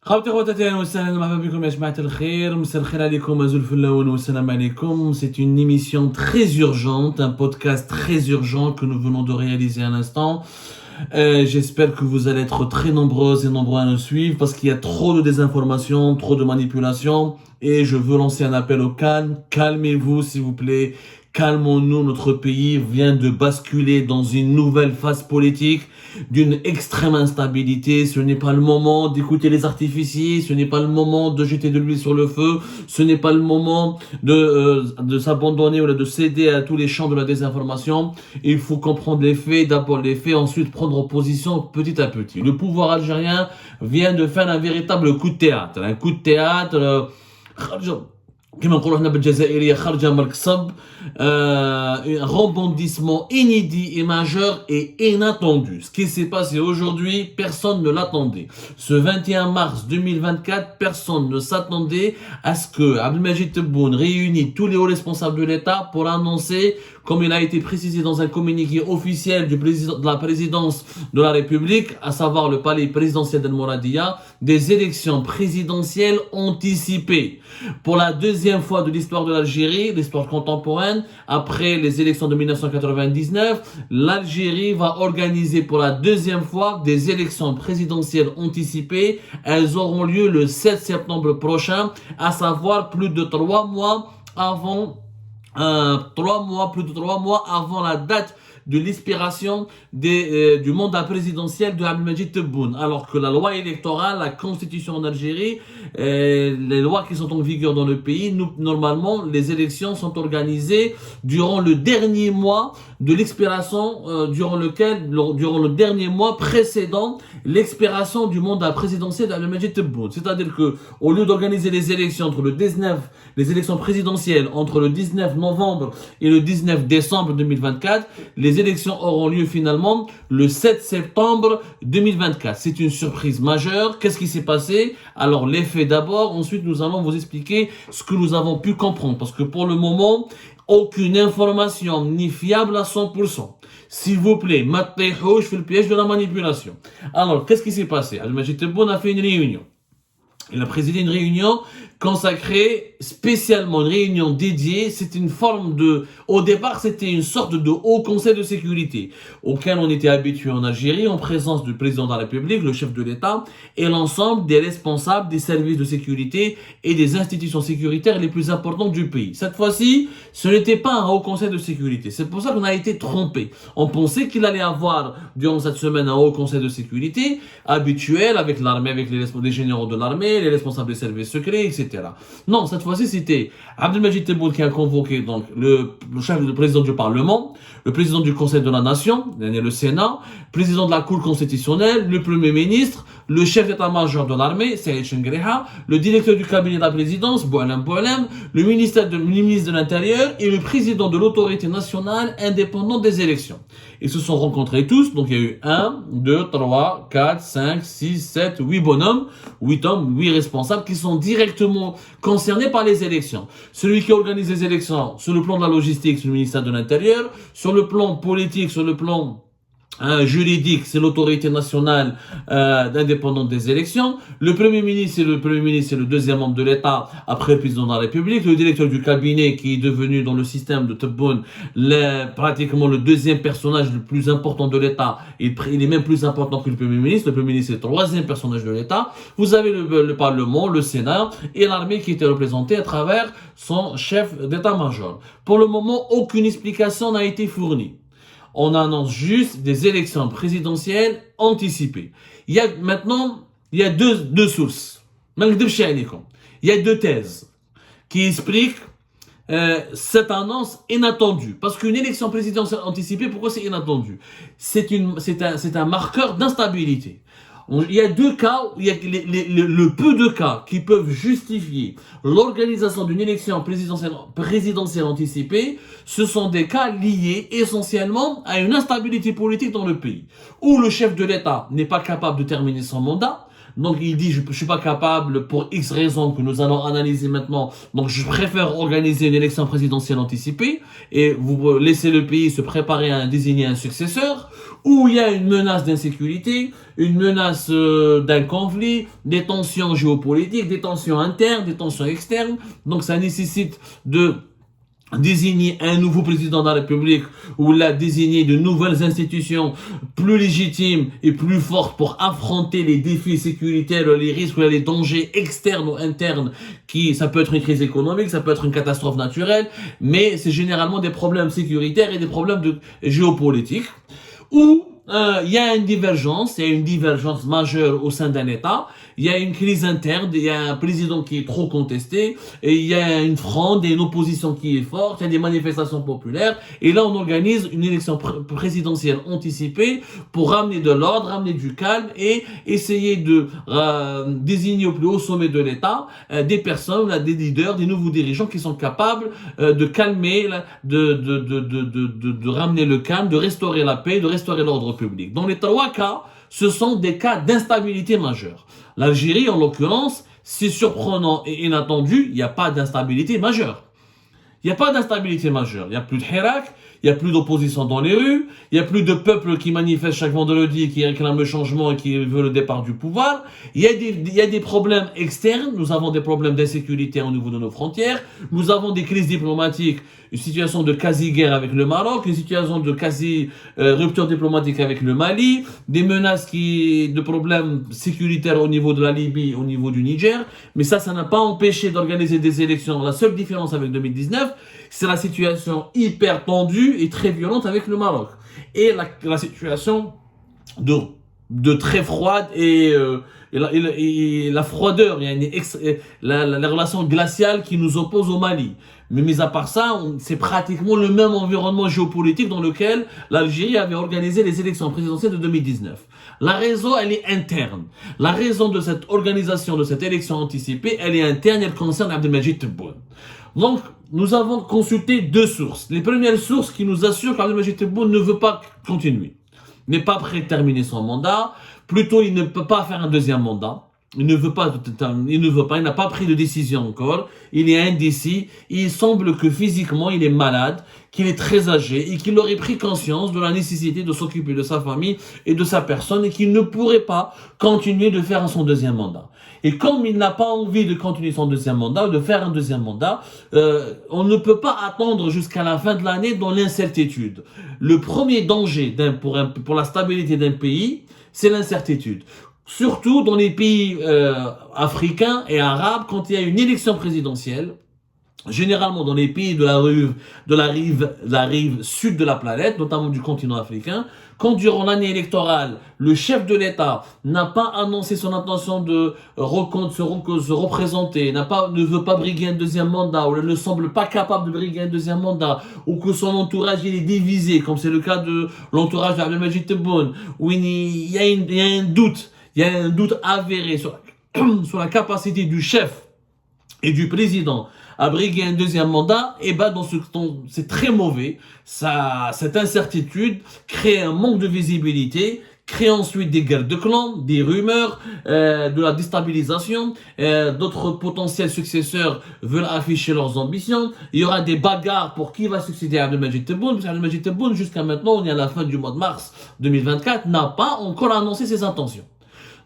خواتي خواتاتي اهلا وسهلا مرحبا بكم يا جماعة الخير مساء الخير عليكم أزول الفلاون والسلام عليكم. C'est une émission très urgente, un podcast très urgent que nous venons de réaliser à l'instant. J'espère que vous allez être très nombreuses et nombreux à nous suivre parce qu'il y a trop de désinformation, trop de manipulation et je veux lancer un appel au calme. Calmez-vous s'il vous plaît, calmons-nous, notre pays vient de basculer dans une nouvelle phase politique d'une extrême instabilité. Ce n'est pas le moment d'écouter les artificiers, ce n'est pas le moment de jeter de l'huile sur le feu, ce n'est pas le moment de s'abandonner ou de céder à tous les champs de la désinformation. Il faut comprendre les faits, d'abord les faits, ensuite prendre position petit à petit. Le pouvoir algérien vient de faire un véritable coup de théâtre, كما نقولوا احنا بالجزائريه خرجه من القصب. Un rebondissement inédit et majeur et inattendu. Ce qui s'est passé aujourd'hui, personne ne l'attendait. Ce 21 mars 2024, personne ne s'attendait à ce que Abdelmadjid Tebboune réunisse tous les hauts responsables de l'État pour annoncer, comme il a été précisé dans un communiqué officiel de la présidence de la République, à savoir le palais présidentiel d'El Mouradia, des élections présidentielles anticipées. Pour la deuxième fois de l'histoire de l'Algérie, l'histoire contemporaine, après les élections de 1999, l'Algérie va organiser pour la deuxième fois des élections présidentielles anticipées. Elles auront lieu le 7 septembre prochain, à savoir plus de 3 mois avant la date de l'expiration du mandat présidentiel de Abdelmadjid Tebboune, alors que la loi électorale, la constitution en Algérie, les lois qui sont en vigueur dans le pays, normalement, les élections sont organisées durant le dernier mois de l'expiration, durant le dernier mois précédant l'expiration du mandat présidentiel d'Abdelmadjid Tebboune. C'est-à-dire que, au lieu d'organiser les élections les élections présidentielles entre le 19 novembre et le 19 décembre 2024, les élections auront lieu finalement le 7 septembre 2024. C'est une surprise majeure. Qu'est-ce qui s'est passé? Alors, les faits d'abord. Ensuite, nous allons vous expliquer ce que nous avons pu comprendre. Parce que pour le moment, aucune information n'est fiable à 100%. S'il vous plaît, je fais le piège de la manipulation. Alors, qu'est-ce qui s'est passé? Abdelmadjid Tebboune a fait une réunion. Il a présidé une réunion consacrée spécialement, une réunion dédiée. C'était une forme au départ, c'était une sorte de haut conseil de sécurité auquel on était habitué en Algérie en présence du président de la République, le chef de l'État et l'ensemble des responsables des services de sécurité et des institutions sécuritaires les plus importantes du pays. Cette fois-ci, ce n'était pas un haut conseil de sécurité. C'est pour ça qu'on a été trompé. On pensait qu'il allait avoir durant cette semaine un haut conseil de sécurité habituel avec l'armée, avec les généraux de l'armée, les responsables des services secrets, etc. Non, cette fois-ci, c'était Abdelmadjid Tebboune qui a convoqué donc le président du Parlement, le président du Conseil de la Nation, le Sénat, le président de la Cour constitutionnelle, le Premier ministre, le chef d'état-major de l'armée, Saïd Chengreha, le directeur du cabinet de la présidence, Boualem Boualem, le ministre de l'Intérieur et le président de l'autorité nationale indépendante des élections. Ils se sont rencontrés tous, donc il y a eu 1, 2, 3, 4, 5, 6, 7, 8 bonhommes, 8 hommes, 8 responsables qui sont directement concernés par les élections. Celui qui organise les élections sur le plan de la logistique, c'est le ministère de l'Intérieur, sur le plan politique, sur le plan juridique, c'est l'autorité nationale indépendante des élections. Le Premier ministre, c'est le deuxième membre de l'État après le président de la République. Le directeur du cabinet qui est devenu dans le système de Tebboune pratiquement le deuxième personnage le plus important de l'État. Il est même plus important que le Premier ministre. Le Premier ministre, c'est le troisième personnage de l'État. Vous avez le Parlement, le Sénat et l'armée qui était représentée à travers son chef d'état-major. Pour le moment, aucune explication n'a été fournie. On annonce juste des élections présidentielles anticipées. Il y a deux sources. Il y a deux thèses qui expliquent cette annonce inattendue. Parce qu'une élection présidentielle anticipée, pourquoi c'est inattendu? C'est un marqueur d'instabilité. Il y a deux cas, il y a le peu de cas qui peuvent justifier l'organisation d'une élection présidentielle anticipée. Ce sont des cas liés essentiellement à une instabilité politique dans le pays, où le chef de l'État n'est pas capable de terminer son mandat. Donc il dit je suis pas capable pour X raisons que nous allons analyser maintenant. Donc je préfère organiser une élection présidentielle anticipée et vous laissez le pays se préparer à désigner un successeur. où il y a une menace d'insécurité, une menace d'un conflit, des tensions géopolitiques, des tensions internes, des tensions externes. Donc ça nécessite de désigner un nouveau président de la République ou là désigner de nouvelles institutions plus légitimes et plus fortes pour affronter les défis sécuritaires, les risques, les dangers externes ou internes ça peut être une crise économique, ça peut être une catastrophe naturelle, mais c'est généralement des problèmes sécuritaires et des problèmes géopolitiques où il y a une divergence majeure au sein d'un État, il y a une crise interne, il y a un président qui est trop contesté, et il y a une fronde et une opposition qui est forte, il y a des manifestations populaires, et là on organise une élection présidentielle anticipée pour ramener de l'ordre, ramener du calme et essayer de désigner au plus haut sommet de l'État des personnes, des leaders, des nouveaux dirigeants qui sont capables de calmer, de ramener le calme, de restaurer la paix, de restaurer l'ordre public. Dans les trois cas, ce sont des cas d'instabilité majeure. L'Algérie, en l'occurrence, c'est surprenant et inattendu, il n'y a pas d'instabilité majeure. Il n'y a pas d'instabilité majeure. Il n'y a plus de hirak, il n'y a plus d'opposition dans les rues, il n'y a plus de peuple qui manifeste chaque vendredi, qui réclame le changement et qui veut le départ du pouvoir. Il y a des problèmes externes. Nous avons des problèmes d'insécurité au niveau de nos frontières. Nous avons des crises diplomatiques, une situation de quasi-guerre avec le Maroc, une situation de quasi-rupture diplomatique avec le Mali, des menaces de problèmes sécuritaires au niveau de la Libye, au niveau du Niger. Mais ça n'a pas empêché d'organiser des élections. La seule différence avec 2019, c'est la situation hyper tendue et très violente avec le Maroc. Et la situation de très froide et la froideur, il y a la relation glaciale qui nous oppose au Mali. Mais mis à part ça, c'est pratiquement le même environnement géopolitique dans lequel l'Algérie avait organisé les élections présidentielles de 2019. La raison, elle est interne. La raison de cette organisation, de cette élection anticipée, elle est interne, elle concerne Abdelmadjid Tebboune. Donc, nous avons consulté deux sources. Les premières sources qui nous assurent qu'Abdelmadjid Tebboune ne veut pas continuer, n'est pas prêt de terminer son mandat, plutôt il ne peut pas faire un deuxième mandat. Il n'a pas pris de décision encore, il est indécis, il semble que physiquement il est malade, qu'il est très âgé et qu'il aurait pris conscience de la nécessité de s'occuper de sa famille et de sa personne et qu'il ne pourrait pas continuer de faire son deuxième mandat. Et comme il n'a pas envie de continuer son deuxième mandat, de faire un deuxième mandat, on ne peut pas attendre jusqu'à la fin de l'année dans l'incertitude. Le premier danger pour la stabilité d'un pays, c'est l'incertitude. Surtout dans les pays africains et arabes, quand il y a une élection présidentielle, généralement dans les pays de la rive sud de la planète, notamment du continent africain, quand durant l'année électorale, le chef de l'État n'a pas annoncé son intention de se représenter, ne veut pas briguer un deuxième mandat, ou ne semble pas capable de briguer un deuxième mandat, ou que son entourage il est divisé, comme c'est le cas de l'entourage d'Abdelmadjid Tebboune, où il y a un doute. Il y a un doute avéré sur la capacité du chef et du président à briguer un deuxième mandat, et c'est très mauvais. Cette incertitude crée un manque de visibilité, crée ensuite des guerres de clans, des rumeurs, de la déstabilisation. D'autres potentiels successeurs veulent afficher leurs ambitions. Il y aura des bagarres pour qui va succéder à Abdelmadjid Tebboune. Parce qu'Abdelmadjid Tebboune, jusqu'à maintenant, on est à la fin du mois de mars 2024, n'a pas encore annoncé ses intentions.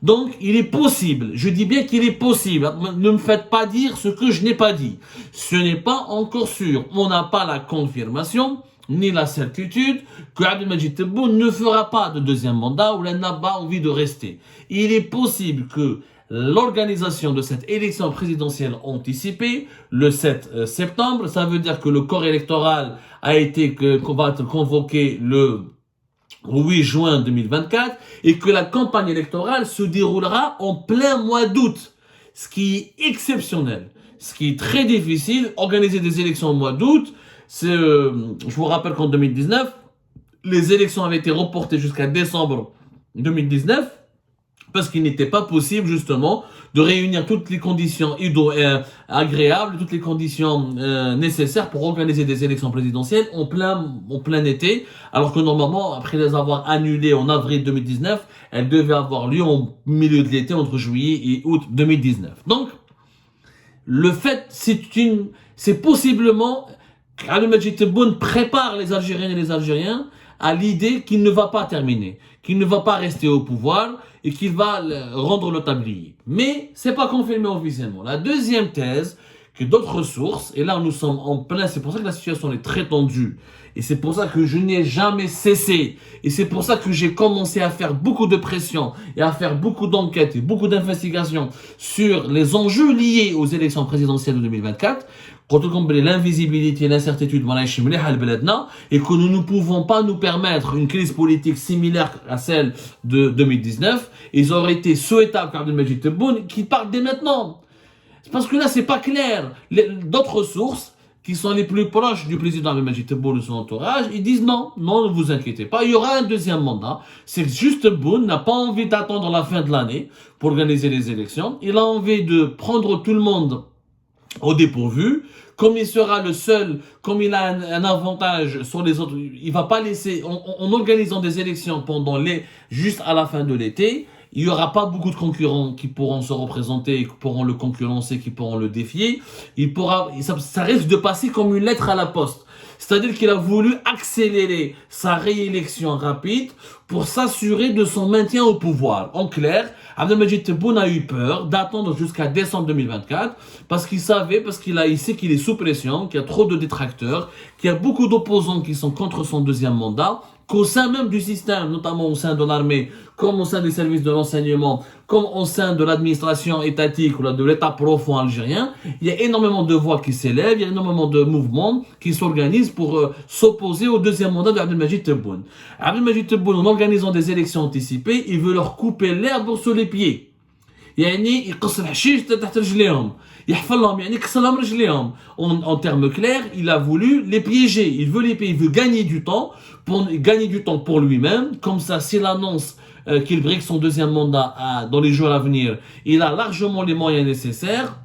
Donc, il est possible, je dis bien qu'il est possible, ne me faites pas dire ce que je n'ai pas dit. Ce n'est pas encore sûr, on n'a pas la confirmation, ni la certitude, que Abdelmadjid Tebboune ne fera pas de deuxième mandat ou n'a pas envie de rester. Il est possible que l'organisation de cette élection présidentielle anticipée, le 7 septembre, ça veut dire que le corps électoral va être convoqué le 8 juin 2024 et que la campagne électorale se déroulera en plein mois d'août, ce qui est exceptionnel, ce qui est très difficile. Organiser des élections au mois d'août, je vous rappelle qu'en 2019, les élections avaient été reportées jusqu'à décembre 2019 parce qu'il n'était pas possible justement de réunir toutes les conditions agréables, toutes les conditions nécessaires pour organiser des élections présidentielles en plein été, alors que normalement, après les avoir annulées en avril 2019, elles devaient avoir lieu en milieu de l'été, entre juillet et août 2019. Donc, le fait, c'est possiblement qu'Abdelmadjid Tebboune prépare les Algériennes et les Algériens à l'idée qu'il ne va pas terminer, qu'il ne va pas rester au pouvoir et qu'il va rendre le tablier. Mais c'est pas confirmé officiellement. La deuxième thèse, que d'autres sources, et là nous sommes en plein, c'est pour ça que la situation est très tendue, et c'est pour ça que je n'ai jamais cessé, et c'est pour ça que j'ai commencé à faire beaucoup de pression, et à faire beaucoup d'enquêtes, et beaucoup d'investigations sur les enjeux liés aux élections présidentielles de 2024, l'invisibilité, l'incertitude, et que nous ne pouvons pas nous permettre une crise politique similaire à celle de 2019, ils auraient été souhaitables qu'Abdelmajid Tebboune qui parle dès maintenant. Parce que là, c'est pas clair. D'autres sources, qui sont les plus proches du président Abdelmajid Tebboune et de son entourage, ils disent non, ne vous inquiétez pas, il y aura un deuxième mandat. C'est juste Tebboune n'a pas envie d'attendre la fin de l'année pour organiser les élections. Il a envie de prendre tout le monde au dépourvu. Comme il sera le seul, comme il a un avantage sur les autres, il va pas laisser, en organisant des élections juste à la fin de l'été, il n'y aura pas beaucoup de concurrents qui pourront se représenter, qui pourront le concurrencer, qui pourront le défier. Ça risque de passer comme une lettre à la poste. C'est-à-dire qu'il a voulu accélérer sa réélection rapide pour s'assurer de son maintien au pouvoir. En clair, Abdelmajid Tebboune a eu peur d'attendre jusqu'à décembre 2024 parce qu'il sait qu'il est sous pression, qu'il y a trop de détracteurs, qu'il y a beaucoup d'opposants qui sont contre son deuxième mandat, qu'au sein même du système, notamment au sein de l'armée, comme au sein des services de renseignement, comme au sein de l'administration étatique ou de l'État profond algérien, il y a énormément de voix qui s'élèvent, il y a énormément de mouvements qui s'organisent pour s'opposer au deuxième mandat d'Abdelmajid Tebboune. Abdelmajid Tebboune, en organisant des élections anticipées, il veut leur couper l'herbe sous les pieds. يعني يقص الحشيش تحت رجليهم يحفر لهم يعني يكسر لهم رجليهم en termes clairs il a voulu les piéger, il veut gagner du temps pour lui-même, comme ça s'il annonce qu'il brigue son deuxième mandat dans les jours à venir, il a largement les moyens nécessaires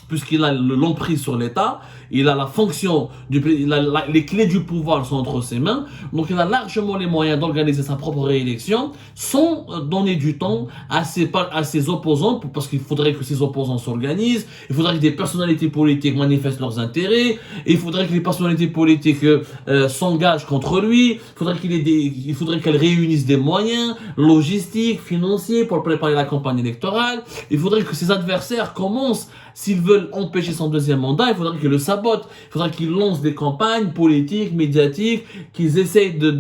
puisqu'il a l'emprise sur l'État, il a la fonction, les clés du pouvoir sont entre ses mains, donc il a largement les moyens d'organiser sa propre réélection sans donner du temps à ses opposants, parce qu'il faudrait que ces opposants s'organisent, il faudrait que des personnalités politiques manifestent leurs intérêts, il faudrait que les personnalités politiques s'engagent contre lui, il faudrait qu'elles réunissent des moyens logistiques, financiers pour préparer la campagne électorale, il faudrait que ses adversaires commencent. S'ils veulent empêcher son deuxième mandat, il faudrait qu'ils le sabotent. Il faudrait qu'ils lancent des campagnes politiques, médiatiques, qu'ils essayent de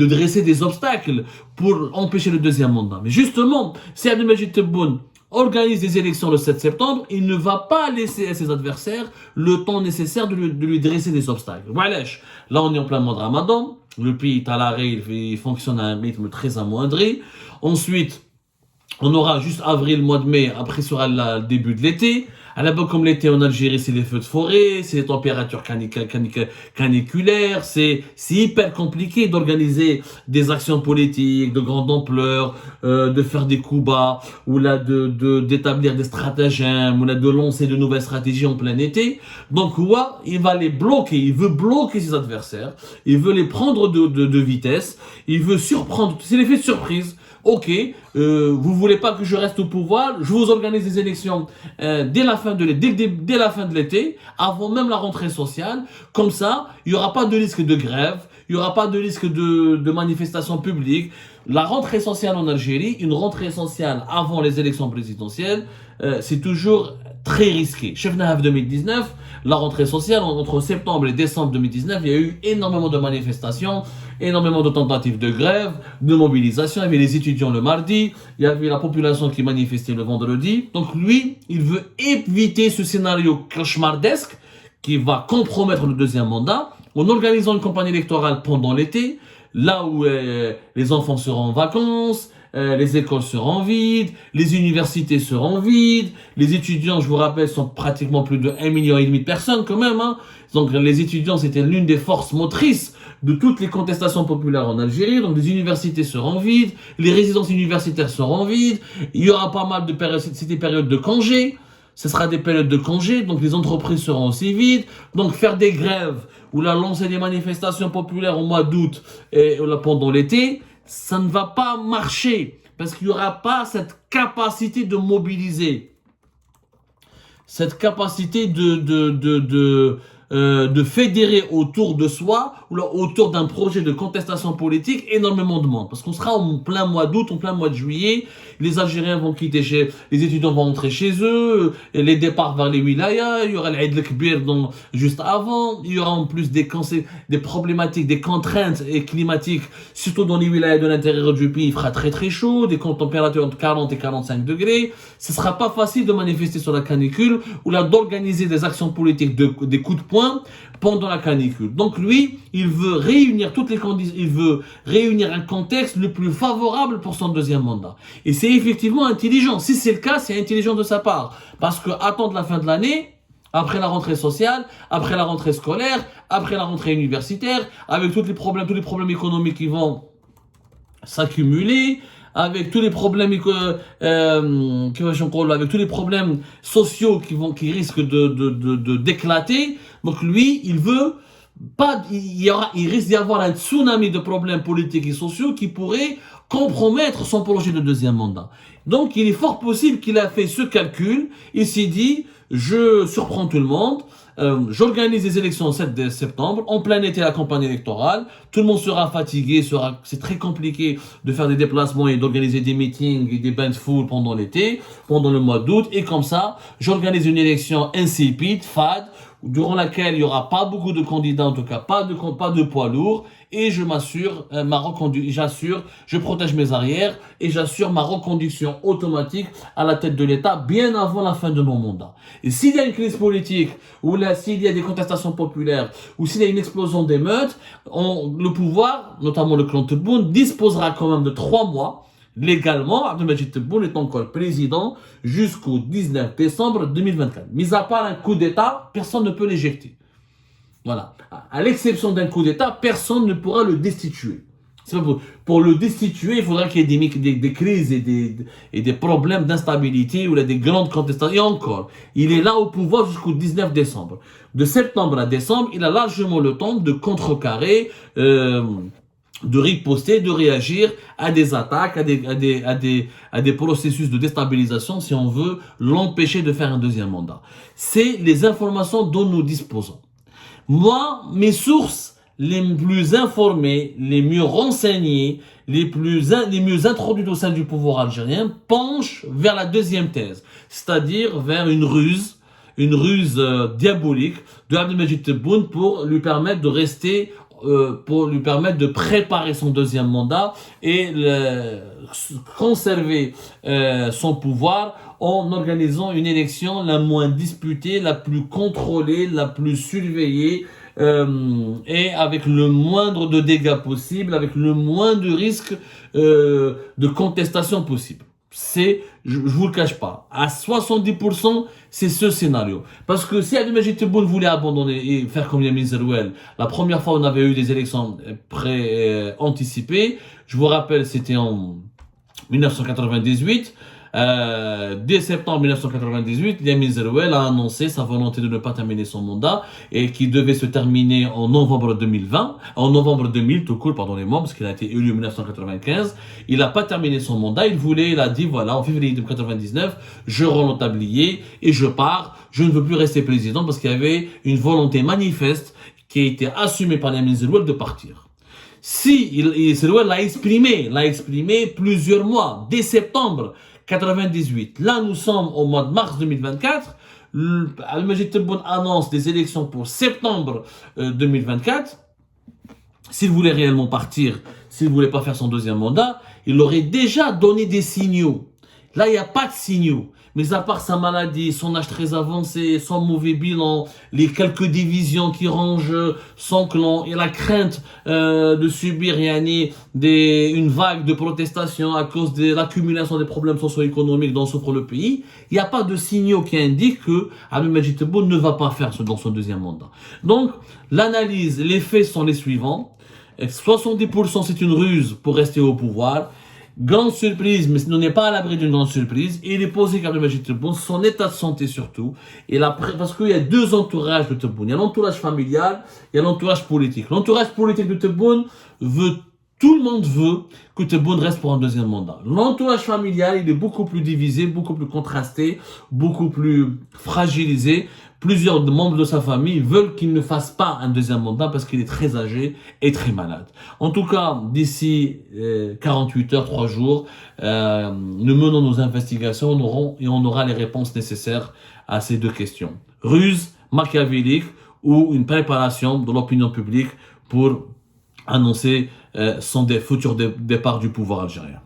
dresser des obstacles pour empêcher le deuxième mandat. Mais justement, si Abdelmajid Tebboune organise des élections le 7 septembre, il ne va pas laisser à ses adversaires le temps nécessaire de lui dresser des obstacles. Voilà. Là, on est en plein mois de Ramadan. Le pays est à l'arrêt, il fonctionne à un rythme très amoindri. Ensuite, on aura juste avril, mois de mai, après sera le début de l'été. À la base, comme l'été en Algérie, c'est les feux de forêt, c'est les températures caniculaires, c'est hyper compliqué d'organiser des actions politiques de grande ampleur, de faire des coups bas, ou là d'établir des stratagèmes, ou là de lancer de nouvelles stratégies en plein été. Donc, il va les bloquer, il veut bloquer ses adversaires, il veut les prendre de vitesse, il veut surprendre, c'est l'effet de surprise. Ok, vous voulez pas que je reste au pouvoir, je vous organise des élections dès la fin de l'été, avant même la rentrée sociale. Comme ça, il y aura pas de risque de grève, il y aura pas de risque de manifestation publique. La rentrée sociale en Algérie, une rentrée sociale avant les élections présidentielles, c'est toujours très risqué. Chef Nahaf 2019, la rentrée sociale, entre septembre et décembre 2019, il y a eu énormément de manifestations, énormément de tentatives de grève, de mobilisation. Il y avait les étudiants le mardi, il y avait la population qui manifestait le vendredi. Donc lui, il veut éviter ce scénario cauchemardesque qui va compromettre le deuxième mandat en organisant une campagne électorale pendant l'été, là où les enfants seront en vacances, les écoles seront vides, les universités seront vides, les étudiants, je vous rappelle, sont pratiquement plus de 1,5 million de personnes quand même. Donc les étudiants, c'était l'une des forces motrices de toutes les contestations populaires en Algérie. Donc les universités seront vides, les résidences universitaires seront vides, il y aura pas mal de périodes, c'est des périodes de congés. Ce sera des périodes de congés, donc les entreprises seront aussi vides. Donc faire des grèves ou lancer des manifestations populaires au mois d'août et pendant l'été, ça ne va pas marcher parce qu'il n'y aura pas cette capacité de mobiliser, cette capacité de de fédérer autour de soi ou autour d'un projet de contestation politique énormément de monde. Parce qu'on sera en plein mois d'août, en plein mois de juillet, les Algériens vont quitter les étudiants vont rentrer chez eux, les départs vers les wilayas, il y aura l'Aïd el-Kbir juste avant, il y aura en plus des problématiques, des contraintes climatiques, surtout dans les wilayas de l'intérieur du pays, il fera très très chaud, des températures entre 40 et 45 degrés, ce sera pas facile de manifester sur la canicule ou là d'organiser des actions politiques des coups de poing pendant la canicule. Donc lui, il veut réunir toutes les conditions, il veut réunir un contexte le plus favorable pour son deuxième mandat. Et c'est effectivement intelligent. Si c'est le cas, c'est intelligent de sa part. Parce que attendre la fin de l'année, après la rentrée sociale, après la rentrée scolaire, après la rentrée universitaire, avec tous les problèmes économiques qui vont s'accumuler, avec tous les problèmes avec tous les problèmes sociaux qui risquent d'éclater. Donc lui, il risque d'y avoir un tsunami de problèmes politiques et sociaux qui pourrait compromettre son projet de deuxième mandat. Donc il est fort possible qu'il a fait ce calcul, il s'est dit, je surprends tout le monde, j'organise les élections le 7 septembre, en plein été la campagne électorale, tout le monde sera fatigué, c'est très compliqué de faire des déplacements et d'organiser des meetings et des bains de foule pendant l'été, pendant le mois d'août, et comme ça, j'organise une élection insipide, fade, durant laquelle il n'y aura pas beaucoup de candidats, en tout cas pas de poids lourds, et je m'assure je protège mes arrières et j'assure ma reconduction automatique à la tête de l'État bien avant la fin de mon mandat. Et s'il y a une crise politique, ou là, s'il y a des contestations populaires, ou s'il y a une explosion d'émeutes, le pouvoir, notamment le clan Tebboune, disposera quand même de 3 mois. Légalement, Abdelmadjid Tebboune est encore président jusqu'au 19 décembre 2024. Mis à part un coup d'État, personne ne peut l'éjecter. Voilà. À l'exception d'un coup d'État, personne ne pourra le destituer. Pour le destituer, il faudra qu'il y ait des crises et des problèmes d'instabilité ou des grandes contestations. Et encore, il est là au pouvoir jusqu'au 19 décembre. De septembre à décembre, il a largement le temps de contrecarrer, de riposter, de réagir à des attaques, à des processus de déstabilisation si on veut l'empêcher de faire un deuxième mandat. C'est les informations dont nous disposons. Moi, mes sources les plus informées, les mieux renseignées, les mieux introduites au sein du pouvoir algérien penchent vers la deuxième thèse, c'est-à-dire vers une ruse diabolique de Abdelmadjid Tebboune pour lui permettre de rester pour lui permettre de préparer son deuxième mandat et conserver son pouvoir en organisant une élection la moins disputée, la plus contrôlée, la plus surveillée et avec le moindre de dégâts possible, avec le moins de risques de contestation possible. Je vous le cache pas, à 70%, c'est ce scénario. Parce que si Abdelmadjid Tebboune voulait abandonner et faire comme Yamin Zerouel, la première fois on avait eu des élections anticipées, je vous rappelle, c'était en 1998, dès septembre 1998, Yamin Zerouel a annoncé sa volonté de ne pas terminer son mandat et qui devait se terminer en novembre 2000 tout court, pardonnez-moi, parce qu'il a été élu en 1995. Il n'a pas terminé son mandat, il a dit voilà, en février 1999, je rends le tablier et je pars, je ne veux plus rester président parce qu'il y avait une volonté manifeste qui a été assumée par Yamin Zerouel de partir. Zerouel l'a exprimé plusieurs mois, dès septembre 98. Là, nous sommes au mois de mars 2024. Abdelmadjid Tebboune annonce des élections pour septembre 2024. S'il voulait réellement partir, s'il ne voulait pas faire son deuxième mandat, il aurait déjà donné des signaux. Là, il n'y a pas de signaux. Mais à part sa maladie, son âge très avancé, son mauvais bilan, les quelques divisions qui rongent son clan et la crainte de subir une vague de protestation à cause de l'accumulation des problèmes socio-économiques dont souffre le pays, il n'y a pas de signaux qui indiquent que Abdelmadjid Tebboune ne va pas faire dans son deuxième mandat. Donc, l'analyse, les faits sont les suivants. 70% c'est une ruse pour rester au pouvoir. Grande surprise, mais on n'est pas à l'abri d'une grande surprise. Il est posé qu'Abdelmadjid Tebboune, son état de santé surtout, parce qu'il y a deux entourages de Tebboune. Il y a l'entourage familial, il y a l'entourage politique. L'entourage politique de Tebboune veut Tout le monde veut que Tebboune reste pour un deuxième mandat. L'entourage familial, il est beaucoup plus divisé, beaucoup plus contrasté, beaucoup plus fragilisé. Plusieurs membres de sa famille veulent qu'il ne fasse pas un deuxième mandat parce qu'il est très âgé et très malade. En tout cas, d'ici 48 heures, 3 jours, nous menons nos investigations on aura les réponses nécessaires à ces deux questions. Ruse machiavélique ou une préparation de l'opinion publique pour annoncer son futur départ du pouvoir algérien.